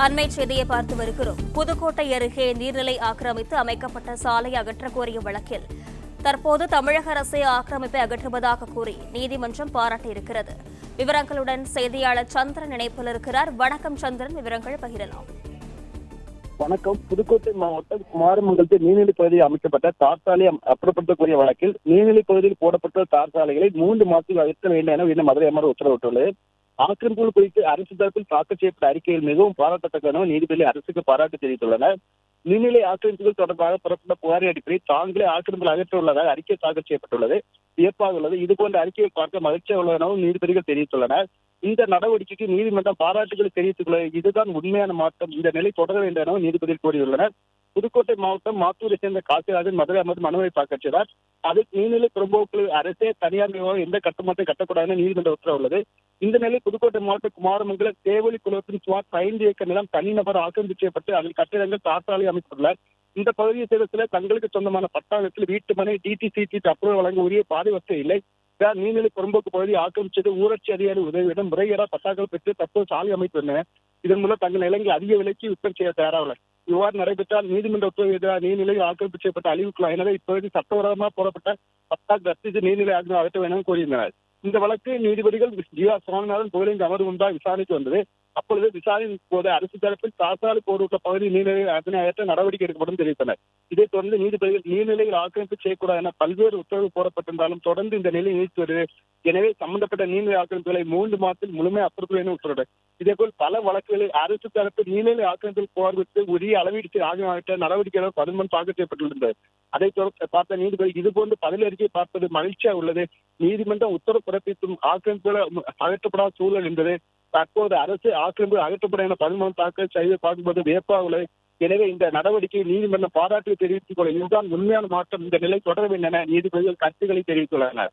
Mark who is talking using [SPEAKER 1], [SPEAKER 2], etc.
[SPEAKER 1] அண்மை செய்தியை பார்த்து வருகிறோம். புதுக்கோட்டை அருகே நீர்நிலை ஆக்கிரமித்து அமைக்கப்பட்ட சாலை அகற்றக் கோரிய வழக்கில் தற்போது தமிழக அரசே ஆக்கிரமிப்பை அகற்றுவதாக கூறி நீதிமன்றம் பாராட்டியிருக்கிறது. விவரங்களுடன் செய்தியாளர் சந்திரன் இணைப்பில் இருக்கிறார். வணக்கம் சந்திரன், விவரங்கள் பகிரலாம்.
[SPEAKER 2] வணக்கம். புதுக்கோட்டை மாவட்டம் குமாரமங்கலத்தில் நீர்நிலை பகுதியில் அமைக்கப்பட்ட தார் சாலை அப்புறப்படுத்தக்கூடிய வழக்கில் நீர்நிலை பகுதியில் போடப்பட்ட தார் சாலைகளை 3 மாதத்தில் அகற்ற வேண்டும் என மதுரை அமர்வு உத்தரவிட்டுள்ளது. ஆக்கிரமிப்புகள் குறித்து அரசு தரப்பில் தாக்கல் செய்யப்பட்ட அறிக்கையில் மிகவும் பாராட்டத்தக்க நீதிபதி அரசுக்கு பாராட்டு தெரிவித்துள்ளனர். நீர்நிலை ஆக்கிரமிப்புகள் தொடர்பாக புறப்பட்ட புகாரின் அடிப்படையில் தாங்களே ஆக்கிரமிப்புகள் அகற்ற உள்ளதாக அறிக்கை தாக்கல் செய்யப்பட்டுள்ளது. வியப்பாக உள்ளது. இதுபோன்ற அறிக்கையை பார்க்க மகிழ்ச்சியாக உள்ளதெனவும் நீதிபதிகள் தெரிவித்துள்ளனர். இந்த நடவடிக்கைக்கு நீதிமன்றம் பாராட்டுகளை தெரிவித்துள்ளது. இதுதான் உண்மையான மாற்றம். இந்த நிலை தொடர வேண்டும் எனவும் நீதிபதிகள் கூறியுள்ளனர். புதுக்கோட்டை மாவட்டம் மாத்தூரை சேர்ந்த காசிராஜன் மதுரை அமர்வு மனுவை தாக்கல் செய்தார். அது நீர்நிலை புறம்போக்கு அரசே தனியார் நிறுவனம் எந்த கட்டுமானத்தை கட்டக்கூடாது என நீதிமன்றம் உத்தரவுள்ளது. இந்த நிலை புதுக்கோட்டை மாவட்டம் குமாரமங்கல தேவலி குளத்தின் சுமார் 5 ஏக்கர் நிலம் தனிநபர் ஆக்கிரமிப்பு செய்யப்பட்டு அதில் கட்டிடங்கள் தார் சாலை அமைத்துள்ளனர். இந்த பகுதியை சேர்ந்த சிலர் தங்களுக்கு சொந்தமான பட்டாளத்தில் வீட்டு மனை டிடிசிடி அப்ரூவல் வழங்க உரிய பாதை வசதி இல்லை. நீர்நிலை புறம்போக்கு பகுதி ஆக்கிரமிச்சது ஊராட்சி அதிகாரி உதவியிடம் முறைகேடாக பட்டாக்கள் பெற்று தற்போது சாலை அமைத்துள்ளனர். இதன் மூலம் தங்கள் நிலங்களை அதிக விலைக்கு விற்பனை செய்ய தயாராக இவ்வாறு நடைபெற்றால் நீதிமன்ற உத்தரவு எதிராக நீர்நிலையில் ஆக்கிரமிப்பு செய்யப்பட்ட அழிவுக்குள்ள. எனவே இப்பகுதி சட்டவிரோதமாக போடப்பட்ட பட்டாக்கு ரத்து நீர்நிலை அகற்ற வேண்டும் கூறியிருந்தனர். இந்த வழக்கு நீதிபதிகள் ஜி.ஆர். சுவாமிநாதன் கோயிலின் அமர்வு முன்பாக விசாரணைக்கு வந்தது. அப்பொழுது விசாரணையின் போது அரசு தரப்பில் தாசாலை போடுள்ள பகுதி நீர்நிலை அதனை அகற்ற நடவடிக்கை எடுக்கப்படும் தெரிவித்தனர். இதைத் தொடர்ந்து நீதிபதிகள் நீர்நிலையில் ஆக்கிரமிப்பு செய்யக்கூடாது என பல்வேறு உத்தரவு போடப்பட்டிருந்தாலும் தொடர்ந்து இந்த நிலை நீடித்து வருகிறது. எனவே சம்பந்தப்பட்ட நீர்நிலை ஆக்கிரமிப்புகளை 3 மாதத்தில் முழுமையாக அப்புறப்படுத்த என உத்தரவிட்டார். இதேபோல் பல வழக்குகளில் அரசு தரப்பில் நீர்நிலை ஆக்கிரமிப்பில் புகார்விட்டு உரிய அளவீடு ஆகியவற்றை நடவடிக்கைகள் 11 தாக்கல் செய்யப்பட்டிருந்தது. அதை பார்த்த நீதிபதி இதுபோன்று பதில் அறிக்கை பார்ப்பது மகிழ்ச்சியாக உள்ளது. நீதிமன்றம் உத்தரவு பிறப்பித்தும் ஆக்கிரமிப்புகளை அகற்றப்படாத சூழல் என்பது தற்போது அரசு ஆக்கிரமிப்பு அகற்றப்பட என 11 தாக்கல் செய்து பார்க்கும்போது வியப்பாக உள்ளது. எனவே இந்த நடவடிக்கை நீதிமன்றம் பாராட்டு தெரிவித்துக் கொள்ள இதுதான் உண்மையான மாற்றம். இந்த நிலை தொடர வேண்டும் என நீதிபதிகள் கருத்துக்களை தெரிவித்துள்ளனர்.